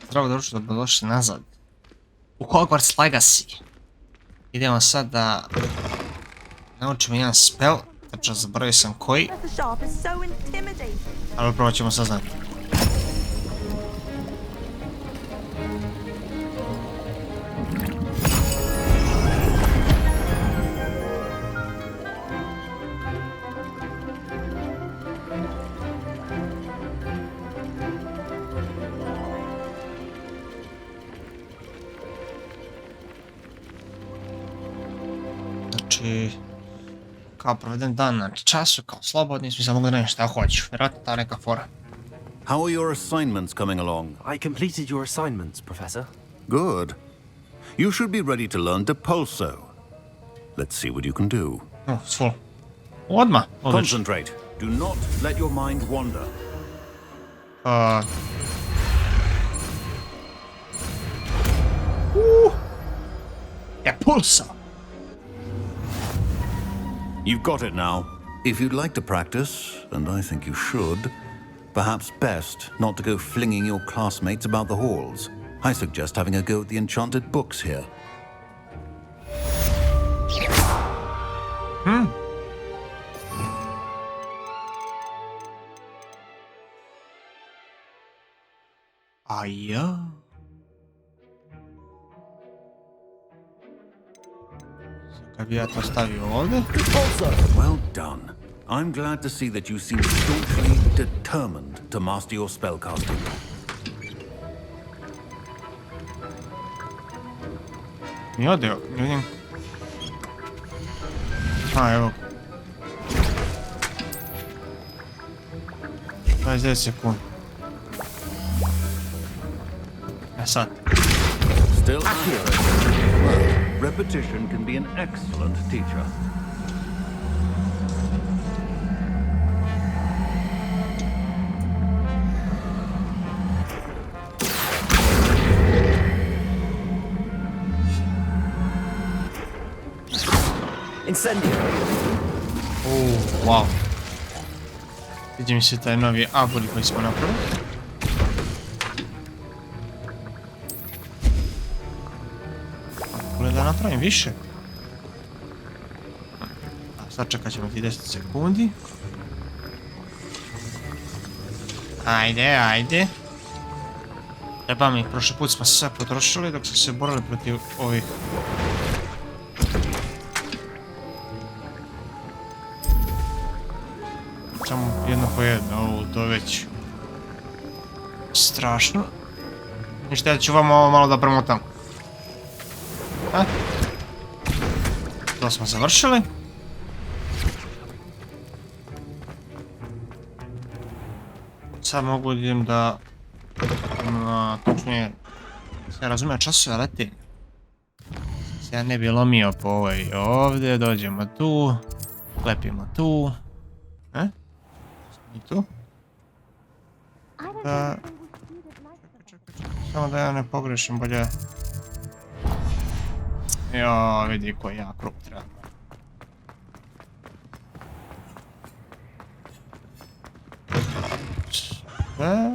Zdravo društvo, dobrodošli nazad u Hogwarts Legacy. Idemo sad da naučimo jedan spell, tačno zaboravio sam koji, ali upravo ćemo saznati. Znači, kao proveden dan na času, kao slobodni, svi sam mogu da šta hoću. Vjerojatno ta neka fora. How are your assignments coming along? I completed your assignments, Professor. Good. You should be ready to learn Depulso. Let's see what you can do. Full. Odmah. Concentrate. Do not let your mind wander. Depulso. You've got it now. If you'd like to practice, and I think you should, perhaps best not to go flinging your classmates about the halls. I suggest having a go at the enchanted books here. Aja. Kad bi ja to stavio ovdje? Well done. I'm glad to see that you seem staunchly determined to master your spellcasting. I odio, vidim. Evo. 29 sekundi. Sad. Still accurate. Well, repetition can be an excellent teacher. Incendio. Wow. Vidi mi se taj novi aboli koji smo napravili. Da napravim više. Sad čekat ćemo ti 10 sekundi. Ajde. Treba mi, prošli put smo sve potrošili dok smo se borili protiv ovih. Samo jedno po jedno, to je već strašno. Ništa, ja ću vam ovo malo da promotam. To smo završili. Sad mogu idem da... točnije... Se razumije časove letenja. Se ja ne bi lomio po ovoj ovdje, dođemo tu. Lepimo tu. I tu. Čekaj. Samo da ja ne pogrešim, bolje... Jo, vidi koji ja krug treba. Sve.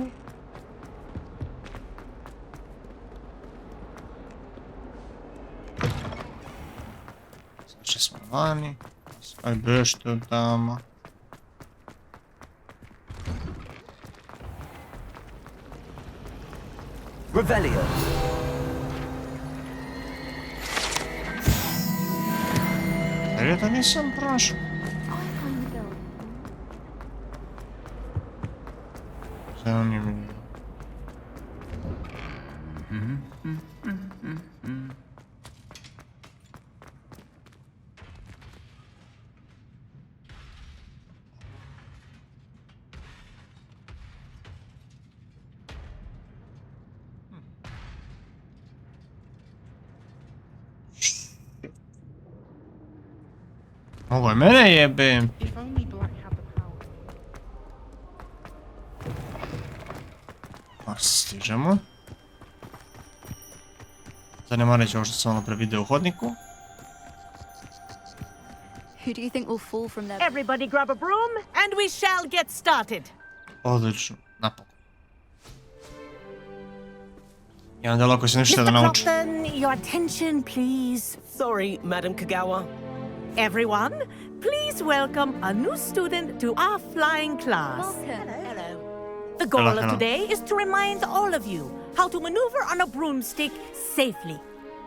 Znači smo vani. Aj bešto tamo. Revelio. Jer ja to nisam prošao. Zanimljivo. Ovo je mene jebem. Pa stižemo. Zanemareći ovo što sam ono prevideo u hodniku. Who do you think will fall from there? Everybody grab a broom and we shall get started. Odlično, napokon. I onda lako se ništa da Mr. nauči. Proctor, your attention, please. Sorry, Madam Kagawa. Everyone, please welcome a new student to our flying class. Welcome. The goal Hello, of hello. today is to remind all of you how to maneuver on a broomstick safely,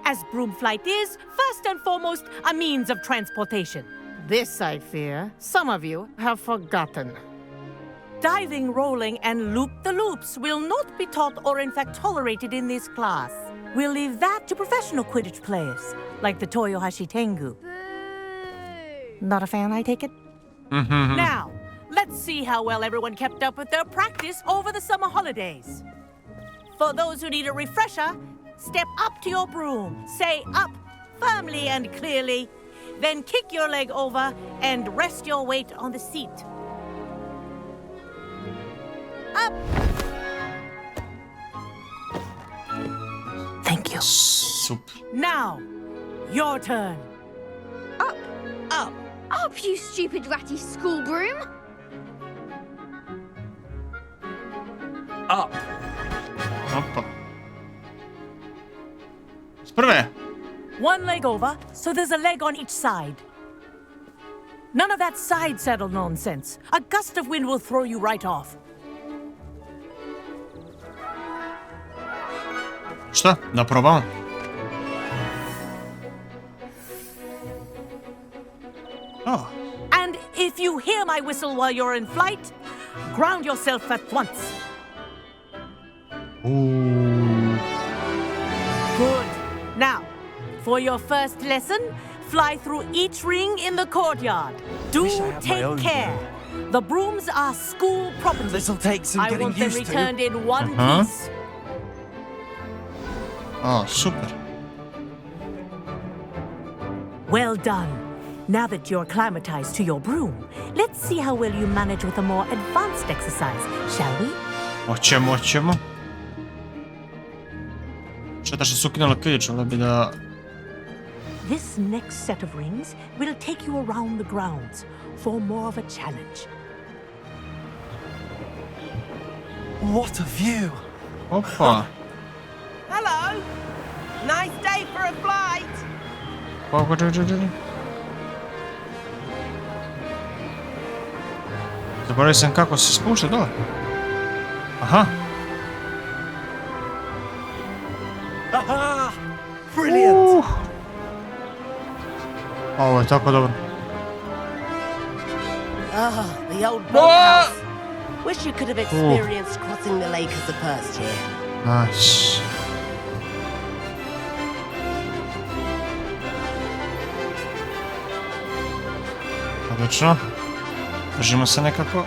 as broom flight is, first and foremost, a means of transportation. This, I fear, some of you have forgotten. Diving, rolling, and loop-the-loops will not be taught or in fact tolerated in this class. We'll leave that to professional Quidditch players, like the Toyohashi Tengu. Not a fan, I take it? Now, let's see how well everyone kept up with their practice over the summer holidays. For those who need a refresher, step up to your broom, say up firmly and clearly, then kick your leg over and rest your weight on the seat. Up! Thank you. Super. Now, your turn. Up. Up. Up, you stupid ratty school broom. Up. Opa. S prve. One leg over, so there's a leg on each side. None of that side saddle nonsense. A gust of wind will throw you right off. Šta? Da probamo? Oh. And if you hear my whistle while you're in flight, ground yourself at once. Uuu. Good. Now, for your first lesson, fly through each ring in the courtyard. Do Wish I had my take own care. The brooms are school property. This'll take some I getting want them used to. returned in one Uh-huh. piece. O, super. Well done. Now that you're acclimatized to your broom, let's see how well you manage with a more advanced exercise, shall we? Hoćemo, hoćemo. Šteta što su ukinuli Quidditch, ali bi da... This next set of rings will take you around the grounds for more of a challenge. What a view! Opa. Hello. Nice day for a flight. Kako, čekaj. Zaboravio sam kako se spušta dole. Aha. Aha! Brilliant! Ovo je tako dobro. Ah, the old boathouse. Wish you could have experienced crossing the lake as a first year. Nice. Odlično. Držimo se nekako.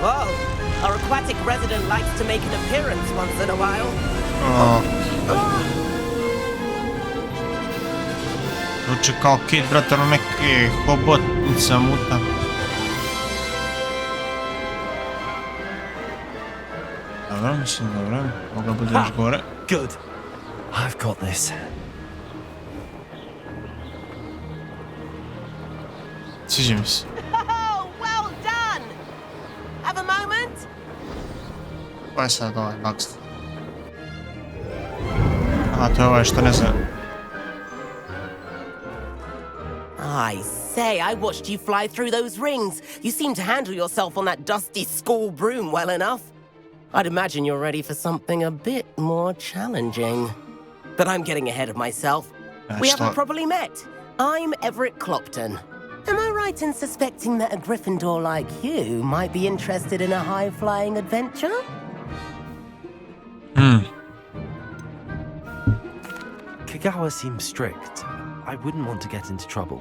Whoa. Our aquatic resident likes to make an appearance once in a while. O. Zvuči kao kid, brate, ono neke hobotnica muta. Dobro, mislim, dobro. Mogla bude još gore. Good. I've got this. Sviđa mi se. Oh, well done. Have a moment. Pa je sad ovaj Bugs. Aha, to je ovaj što ne zna. I say, I watched you fly through those rings. You seem to handle yourself on that dusty school broom well enough. I'd imagine you're ready for something a bit more challenging. But I'm getting ahead of myself. We haven't properly met. I'm Everett Clopton. Am I right in suspecting that a Gryffindor like you might be interested in a high-flying adventure? Kagawa seems strict. I wouldn't want to get into trouble.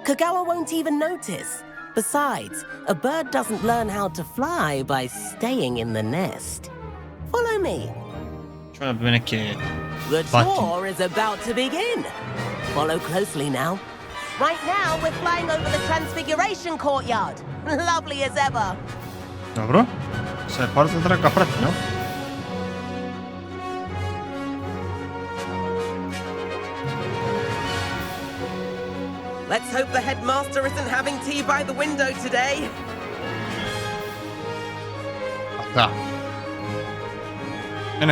Kagawa won't even notice. Besides, a bird doesn't learn how to fly by staying in the nest. Follow me. Čujem da bi neke... The Button. tour is about to begin. Follow closely now. Right now, we're flying over the Transfiguration Courtyard. Lovely as ever. Dobro. Sve parta treba prati, no? Let's hope the headmaster isn't having tea by the window today. Da. Ne.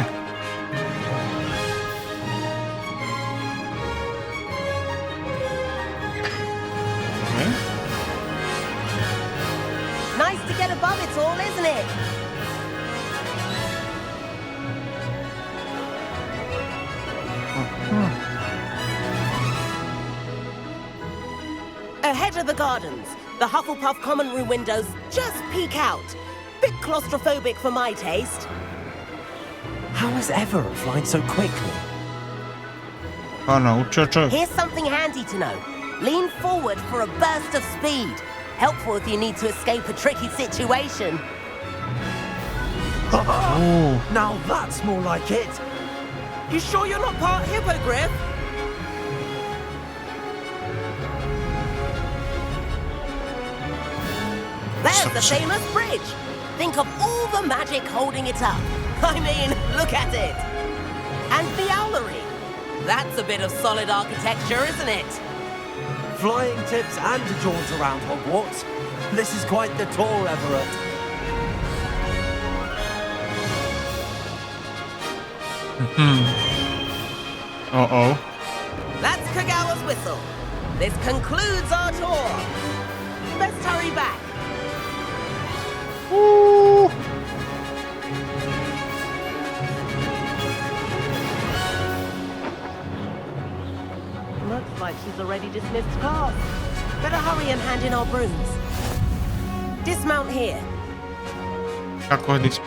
Nice to get above it all, isn't it? Ahead of the gardens, the Hufflepuff common room windows just peek out. Bit claustrophobic for my taste. How is Everett flying so quickly? Pa naučio čovjek. Here's something handy to know. Lean forward for a burst of speed. Helpful if you need to escape a tricky situation. Now that's more like it. You sure you're not part hippogriff? There's the famous bridge. Think of all the magic holding it up. I mean, look at it. And the owlery. That's a bit of solid architecture, isn't it? Flying tips and a jaunt around Hogwarts. This is quite the tour, Everett. Uh-oh. That's Kagawa's whistle. This concludes our tour. Let's hurry back. Woo. Looks like she's already dismissed class. Better hurry and hand in our brooms. Dismount here. Kako je dis...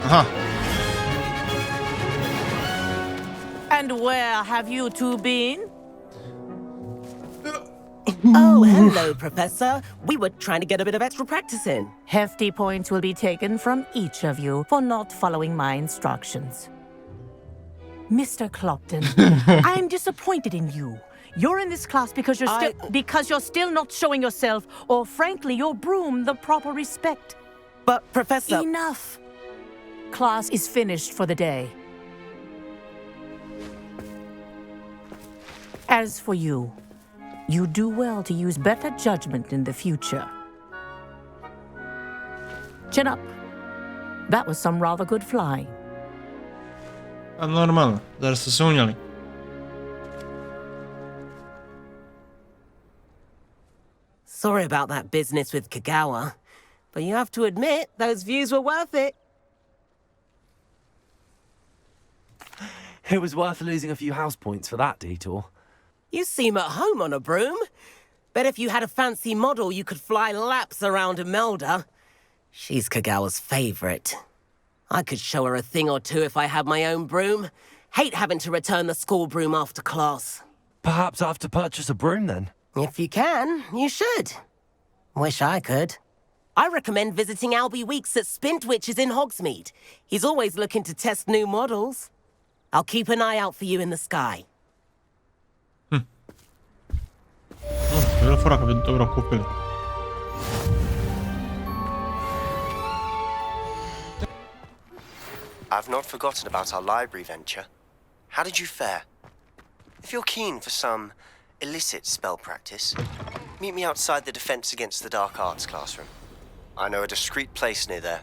Aha. And where have you two been? Oh, hello, Professor. We were trying to get a bit of extra practice in. Hefty points will be taken from each of you for not following my instructions. Mr. Clopton, I'm disappointed in you. You're in this class because you're still not showing yourself, or frankly, your broom the proper respect. But, Professor... Enough. Class is finished for the day. As for you, you do well to use better judgment in the future. Chin up. That was some rather good flying. A normalno, zar ste sunjali? Sorry about that business with Kagawa, but you have to admit, those views were worth it. It was worth losing a few house points for that detour. You seem at home on a broom. Bet if you had a fancy model, you could fly laps around Imelda. She's Kagawa's favorite. I could show her a thing or two if I had my own broom. Hate having to return the school broom after class. Perhaps I have to purchase a broom then? If you can, you should. Wish I could. I recommend visiting Albie Weeks at Spintwitches in Hogsmeade. He's always looking to test new models. I'll keep an eye out for you in the sky. Bilo fora kad bi dobro kupili. I've not forgotten about our library venture. How did you fare? If you're keen for some illicit spell practice, meet me outside the Defense Against the Dark Arts classroom. I know a discreet place near there.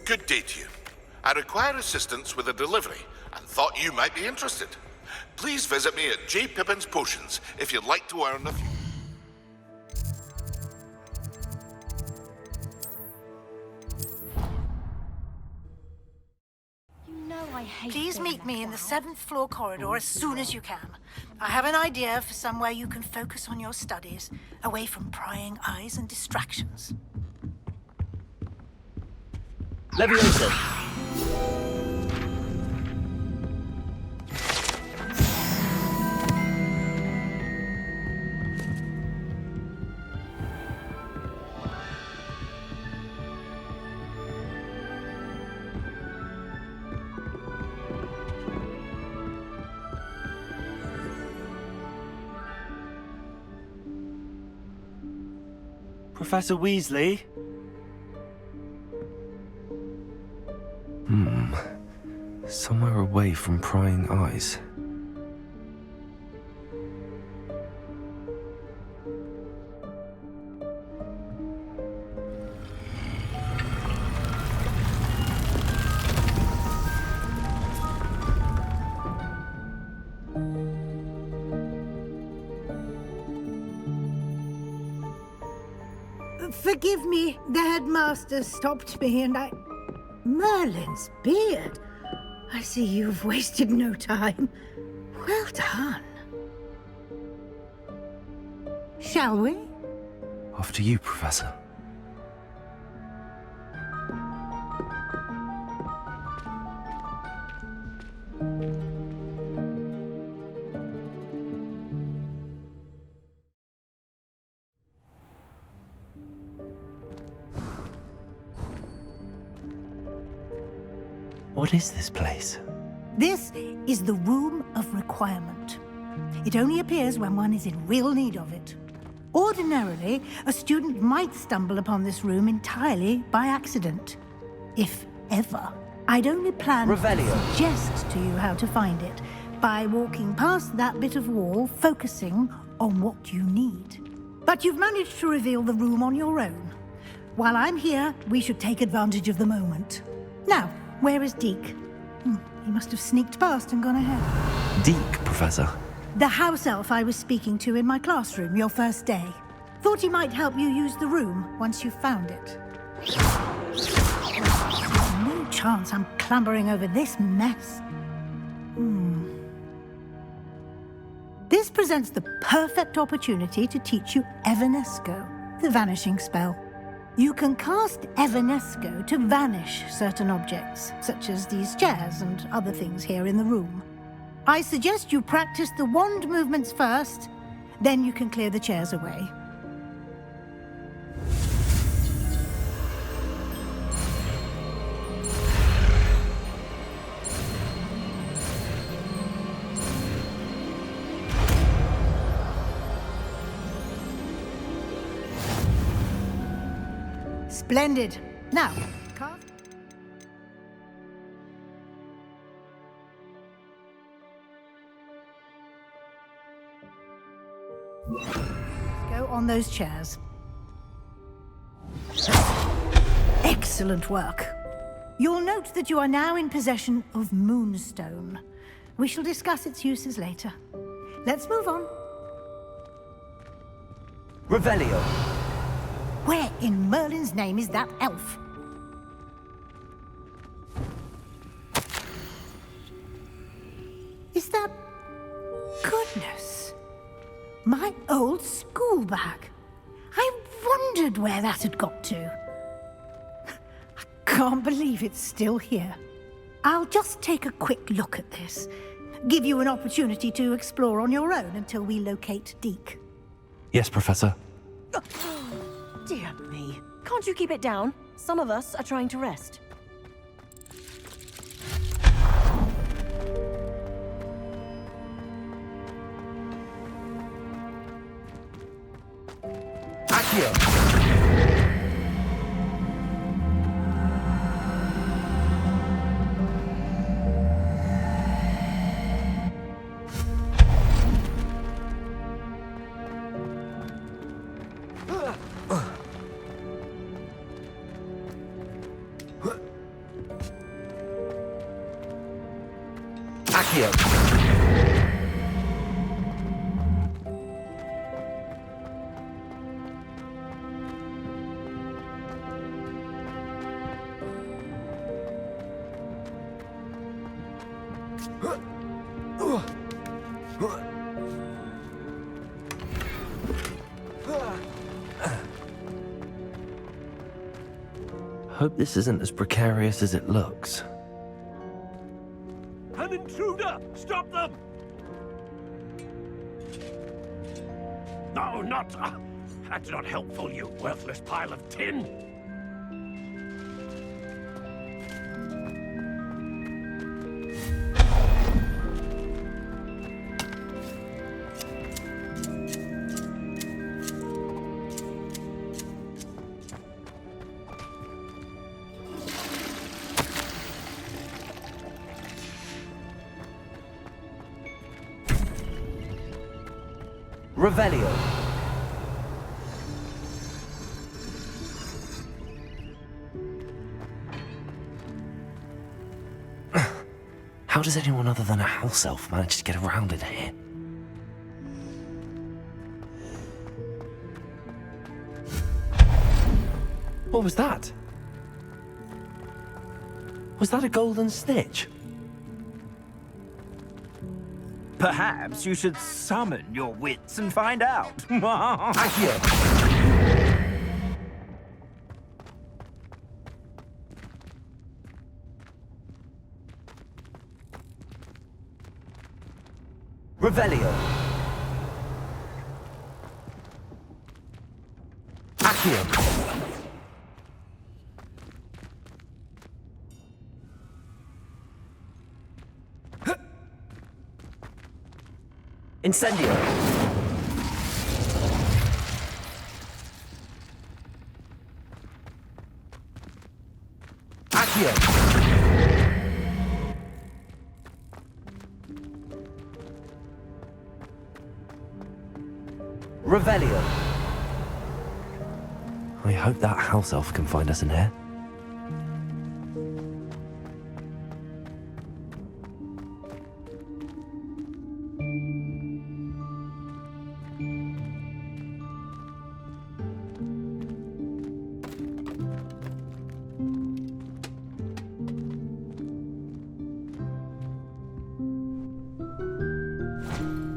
Good day to you. I require assistance with a delivery and thought you might be interested. Please visit me at J. Pippin's Potions if you'd like to earn a few. Please meet me in the 7th floor corridor as soon as you can. I have an idea for somewhere you can focus on your studies, away from prying eyes and distractions. Leviosa. Professor Weasley? Somewhere away from prying eyes. Forgive me, the headmaster stopped me and I... Merlin's beard. I see you've wasted no time. Well done. Shall we? After you, Professor. What is this place? This is the Room of Requirement. It only appears when one is in real need of it. Ordinarily, a student might stumble upon this room entirely by accident. If ever. I'd only plan to suggest to you how to find it by walking past that bit of wall, focusing on what you need. But you've managed to reveal the room on your own. While I'm here, we should take advantage of the moment. Now, where is Deke? He must have sneaked past and gone ahead. Deke, Professor. The house elf I was speaking to in my classroom your first day. Thought he might help you use the room once you found it. No chance I'm clambering over this mess. This presents the perfect opportunity to teach you Evanesco, the vanishing spell. You can cast Evanesco to vanish certain objects, such as these chairs and other things here in the room. I suggest you practice the wand movements first, then you can clear the chairs away. Splendid. Now, cast. Go on those chairs. Excellent work. You'll note that you are now in possession of Moonstone. We shall discuss its uses later. Let's move on. Revelio. Where in Merlin's name is that elf? Is that... Goodness. My old school bag. I wondered where that had got to. I can't believe it's still here. I'll just take a quick look at this. Give you an opportunity to explore on your own until we locate Deke. Yes, Professor. Dear me. Can't you keep it down? Some of us are trying to rest. Accio. Hope this isn't as precarious as it looks. An intruder! Stop them! No, not... that's not helpful, you worthless pile of tin! Revelio. How does anyone other than a house elf manage to get around in here? What was that? Was that a golden snitch? Perhaps you should summon your wits and find out. Accio. Revelio. Accio. Incendio. Accio. Revelio. I hope that house elf can find us in here.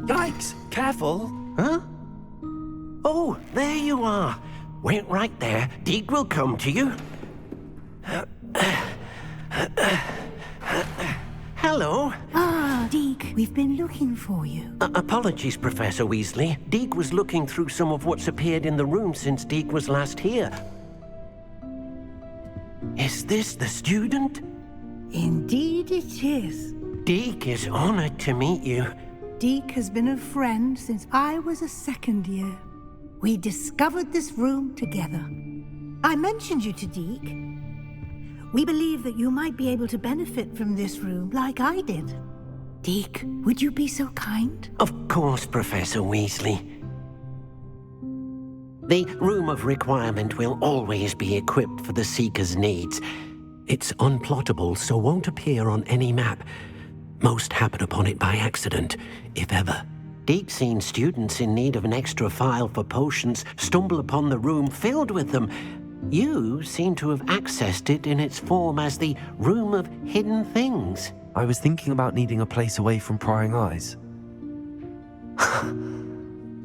Yikes! Careful! Huh? Oh, there you are. Wait right there. Deke will come to you. Hello. Ah, Deke, we've been looking for you. Apologies, Professor Weasley. Deke was looking through some of what's appeared in the room since Deke was last here. Is this the student? Indeed it is. Deke is honored to meet you. Deke has been a friend since I was a second year. We discovered this room together. I mentioned you to Deke. We believe that you might be able to benefit from this room like I did. Deke, would you be so kind? Of course, Professor Weasley. The Room of Requirement will always be equipped for the Seeker's needs. It's unplottable, so won't appear on any map. Most happen upon it by accident, if ever. Deke's seen students in need of an extra file for potions stumble upon the room filled with them. You seem to have accessed it in its form as the Room of Hidden Things. I was thinking about needing a place away from prying eyes.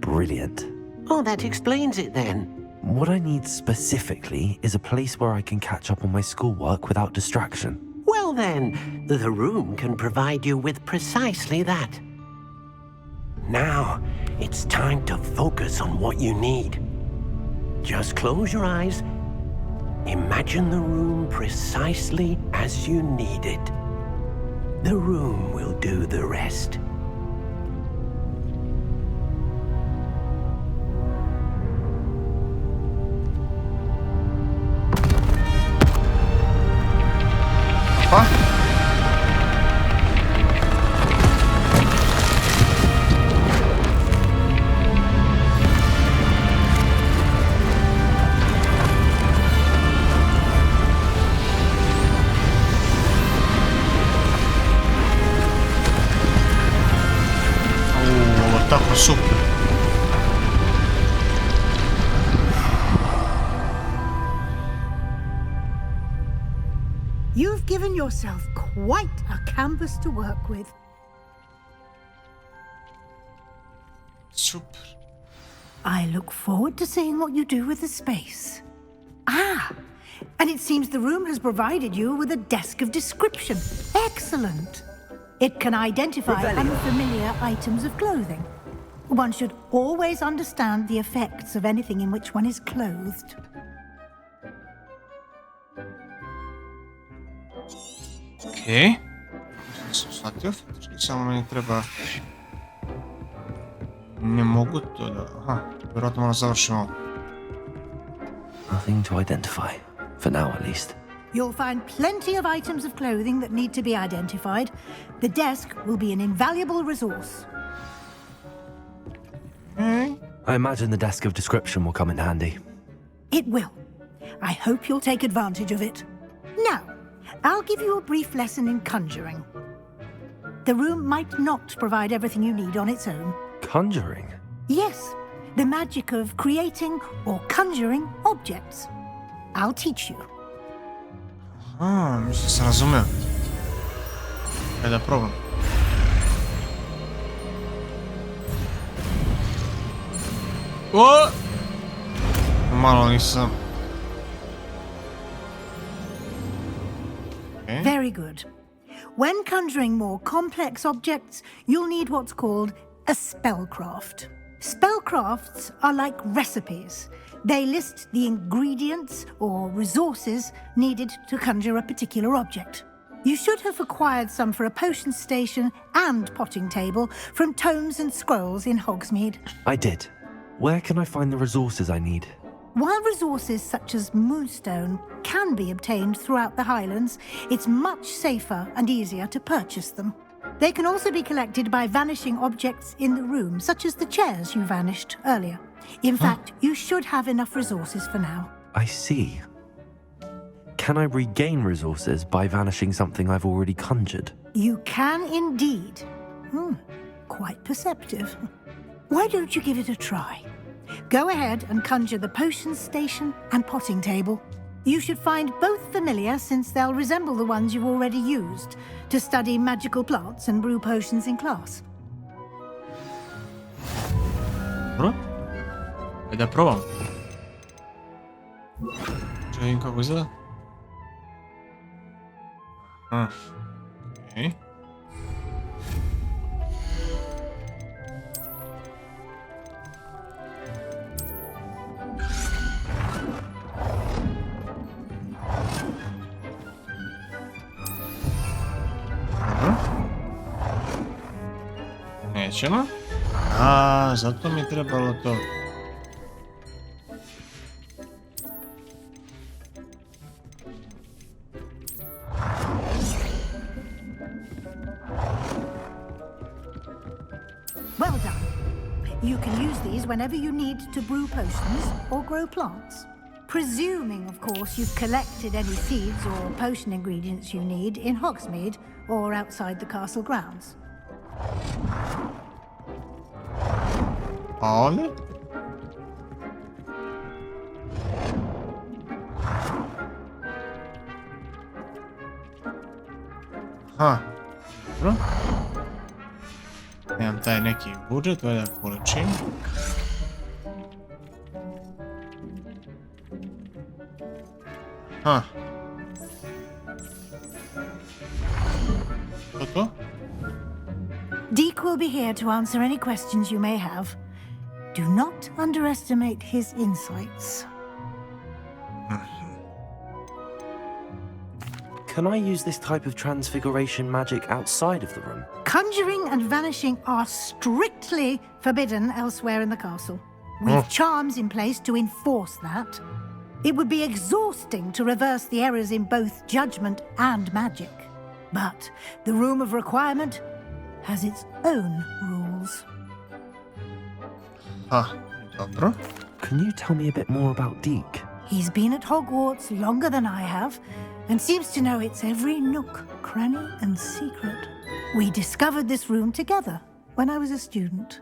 Brilliant. Oh, that explains it then. What I need specifically is a place where I can catch up on my schoolwork without distraction. Well then, the room can provide you with precisely that. Now, it's time to focus on what you need. Just close your eyes. Imagine the room precisely as you need it. The room will do the rest. Tako super. You've given yourself quite a canvas to work with. Super. I look forward to seeing what you do with the space. Ah, and it seems the room has provided you with a desk of description. Excellent. It can identify unfamiliar items of clothing. One should always understand the effects of anything in which one is clothed. Okej. Shvatio, samo meni treba... Ne mogu to da... Aha, vjerojatno malo završimo. Nothing to identify, for now at least. You'll find plenty of items of clothing that need to be identified. The desk will be an invaluable resource. Okay. I imagine the desk of description will come in handy. It will. I hope you'll take advantage of it. Now, I'll give you a brief lesson in conjuring. The room might not provide everything you need on its own. Conjuring? Yes, the magic of creating or conjuring objects. I'll teach you. Mislim se razumio. Ajde da probam. O! Malo nisam. Okay. Very good. When conjuring more complex objects, you'll need what's called a spellcraft. Spellcrafts are like recipes. They list the ingredients or resources needed to conjure a particular object. You should have acquired some for a potion station and potting table from tomes and scrolls in Hogsmeade. I did. Where can I find the resources I need? While resources such as moonstone can be obtained throughout the Highlands, it's much safer and easier to purchase them. They can also be collected by vanishing objects in the room, such as the chairs you vanished earlier. In fact, you should have enough resources for now. I see. Can I regain resources by vanishing something I've already conjured? You can indeed. Quite perceptive. Why don't you give it a try? Go ahead and conjure the potion station and potting table. You should find both familiar, since they'll resemble the ones you've already used to study magical plants and brew potions in class. Dobro. Ajde da probam. Če vidim kako izgleda. Okej. Nećemo. Zato mi je trebalo to. Well done. You can use these whenever you need to brew potions or grow plants. Presuming, of course, you've collected any seeds or potion ingredients you need in Hogsmeade or outside the castle grounds. Ali? Dobro. Nemam taj neki budžet, valja količin. To? Deke will be here to answer any questions you may have. Do not underestimate his insights. Can I use this type of transfiguration magic outside of the room? Conjuring and vanishing are strictly forbidden elsewhere in the castle. We've charms in place to enforce that. It would be exhausting to reverse the errors in both judgment and magic. But the Room of Requirement has its own rules. Dobro. Can you tell me a bit more about Deke? He's been at Hogwarts longer than I have, and seems to know its every nook, cranny, and secret. We discovered this room together when I was a student.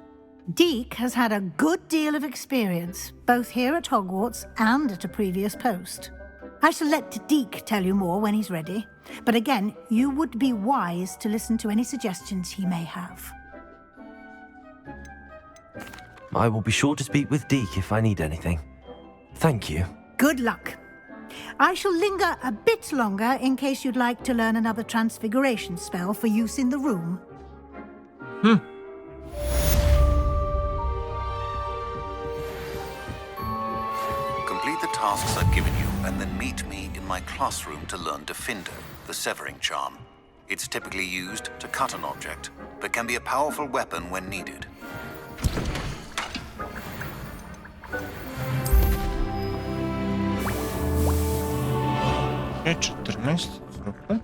Deke has had a good deal of experience, both here at Hogwarts and at a previous post. I shall let Deke tell you more when he's ready, but again, you would be wise to listen to any suggestions he may have. I will be sure to speak with Deke if I need anything. Thank you. Good luck. I shall linger a bit longer in case you'd like to learn another transfiguration spell for use in the room. Complete the tasks I've given you, and then meet me in my classroom to learn Defindo, the severing charm. It's typically used to cut an object, but can be a powerful weapon when needed. Okay, 14, super.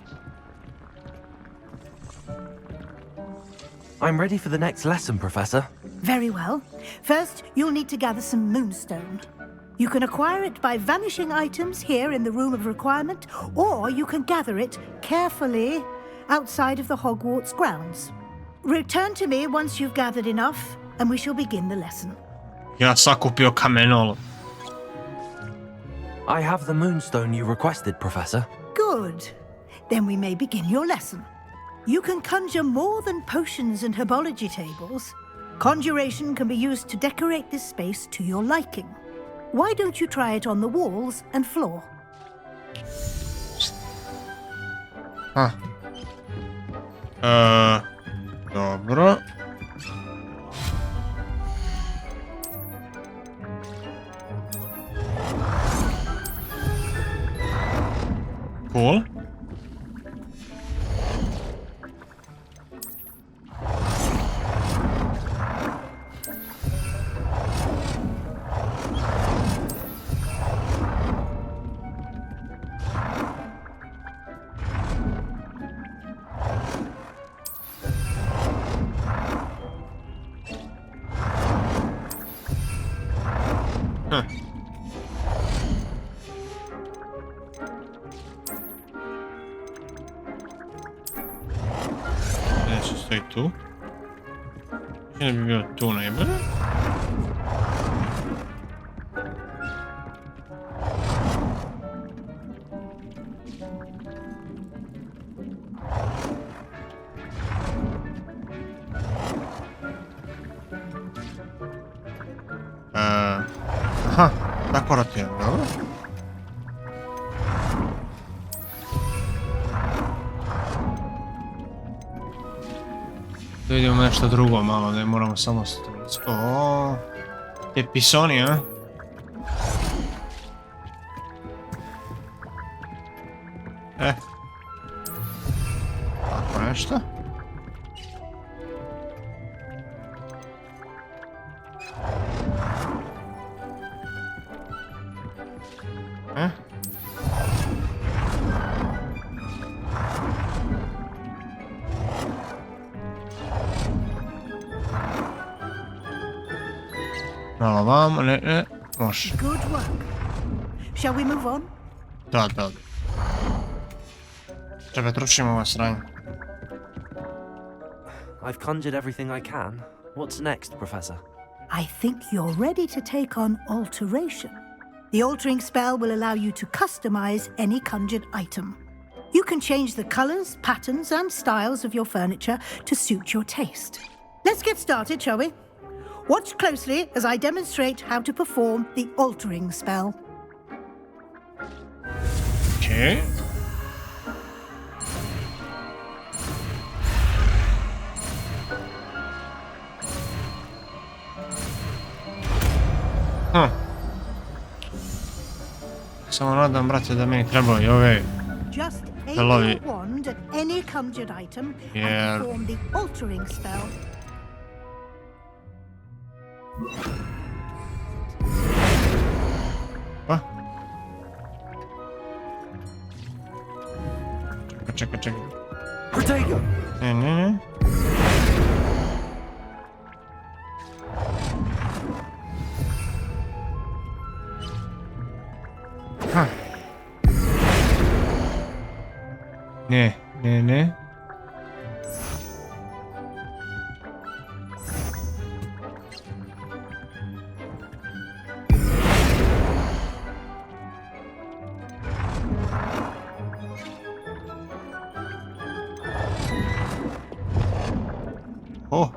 I'm ready for the next lesson, Professor. Very well. First, you'll need to gather some moonstone. You can acquire it by vanishing items here in the Room of Requirement, or you can gather it carefully outside of the Hogwarts grounds. Return to me once you've gathered enough, and we shall begin the lesson. Ja sakupio kamenolom. I have the moonstone you requested, Professor. Good. Then we may begin your lesson. You can conjure more than potions and herbology tables. Conjuration can be used to decorate this space to your liking. Why don't you try it on the walls and floor? Huh. Dobro. Cool. Adesso stai tu. Che ne bevo tu najbolje? Aha, tako rotiram, dobro. Da vidimo nešto drugo malo, ne moramo samo staviti. O, te pisoni, a? Tako nešto. Malo vamo, ne, može. Good work. Shall we move on? Da. Čekaj, tručimo ovo sranje. I've conjured everything I can. What's next, Professor? I think you're ready to take on alteration. The altering spell will allow you to customize any conjured item. You can change the colors, patterns, and styles of your furniture to suit your taste. Let's get started, shall we? Watch closely as I demonstrate how to perform the altering spell. Okay. Samo nadam, brate, da meni trebaju ove pelovi. Wand at any conjured item and perform the altering spell. Pa? Čekaj. Protego! Ne. Ha. Ne. Oh.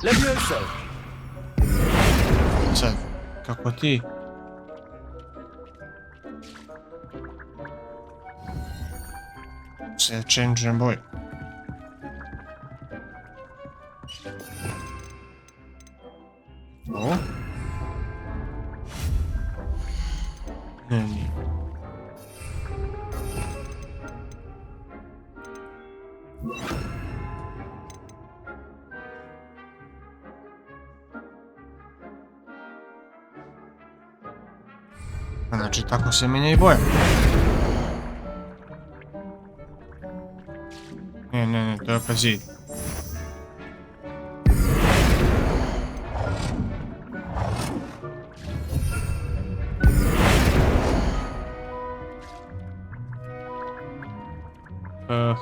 Levioso! Sad, kako ti? Se change boy. O. Ne. Znači, tako se mijenja i boja. Ne, to je opet zid. Kako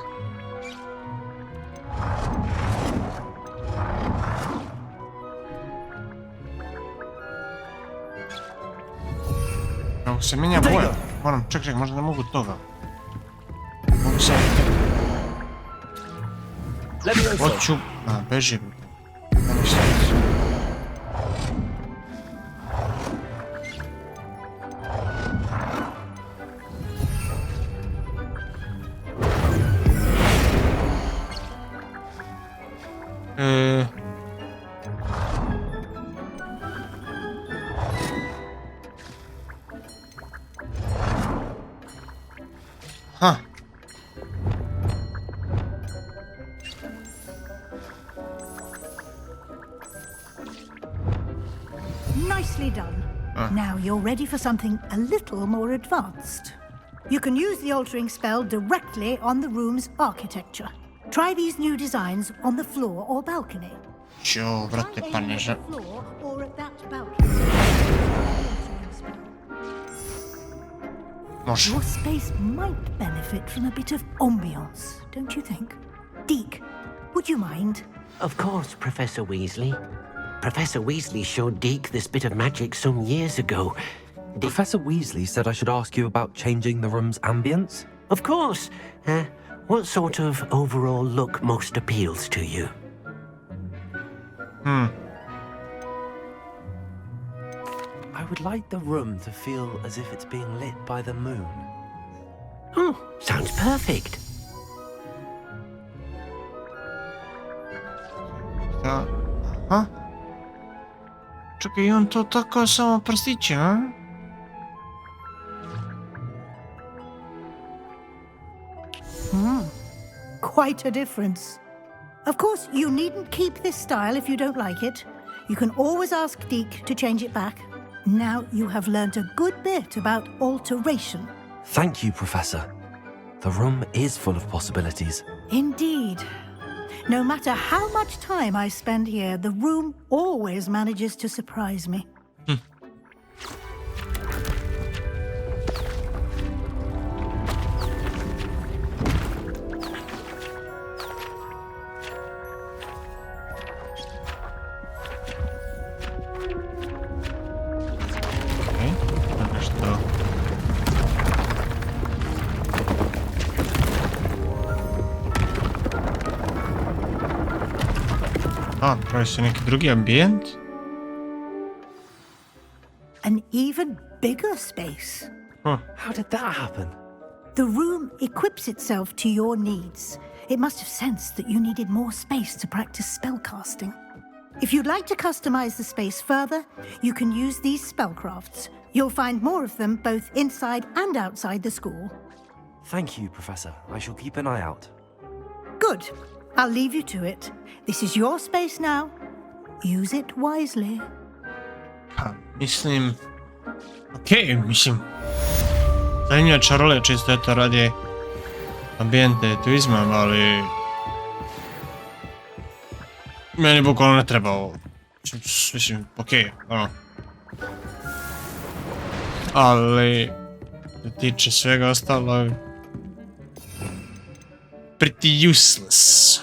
se mijenja boja? Moram, čekaj, možda ne mogu toga. Mogu se... Hoću... A, beži. Huh. Nicely done. Now you're ready for something a little more advanced. You can use the altering spell directly on the room's architecture. Try these new designs on the floor or balcony. Ću, vrate, pa ne žem. Floor or at that balcony. Može. Your space might benefit from a bit of ambiance, don't you think? Deke, would you mind? Of course, Professor Weasley. Professor Weasley showed Deke this bit of magic some years ago. Professor Weasley said I should ask you about changing the room's ambience? Of course. What sort of overall look most appeals to you? I would like the room to feel as if it's being lit by the moon. Oh, sounds perfect. Aha. Czekaj, on to tako samo prstiće, a? Quite a difference. Of course, you needn't keep this style if you don't like it. You can always ask Deke to change it back. Now you have learnt a good bit about alteration. Thank you, Professor. The room is full of possibilities. Indeed. No matter how much time I spend here, the room always manages to surprise me. A, pravi se neki drugi ambijent? An even bigger space. How did that happen? The room equips itself to your needs. It must have sensed that you needed more space to practice spellcasting. If you'd like to customize the space further, you can use these spellcrafts. You'll find more of them both inside and outside the school. Thank you, Professor. I shall keep an eye out. Good. I'll leave you to it. This is your space now. Use it wisely. Pa, mislim... Okej, mislim... Zanimljiva čarolija čisto eto radi ambijente tuizma, ali... Meni bukvalno ne treba ovo. Mislim, okej, ono... Ali... Što tiče svega ostalo... Pretty useless.